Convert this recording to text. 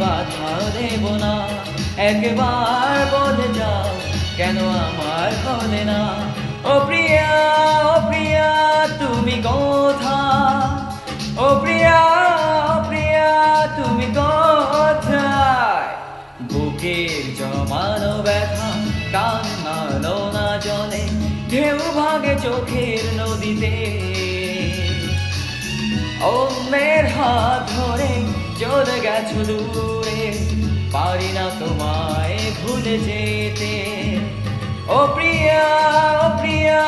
বাধা দেব না। একবার বলে যাও কেন আমার হলে না। ও প্রিয়া, ও প্রিয়া তুমি কোথায়? ও প্রিয়া, ও প্রিয়া তুমি কোথায়? বুকের জমানো ব্যথা কান্নালো না জলে, ঢেউ ভাগে চোখের নদীতে। অন্যের হাত ধরে চলে গেছো দূরে, পারি না তোমায় ভুলে যেতে। ও প্রিয়া, ও প্রিয়া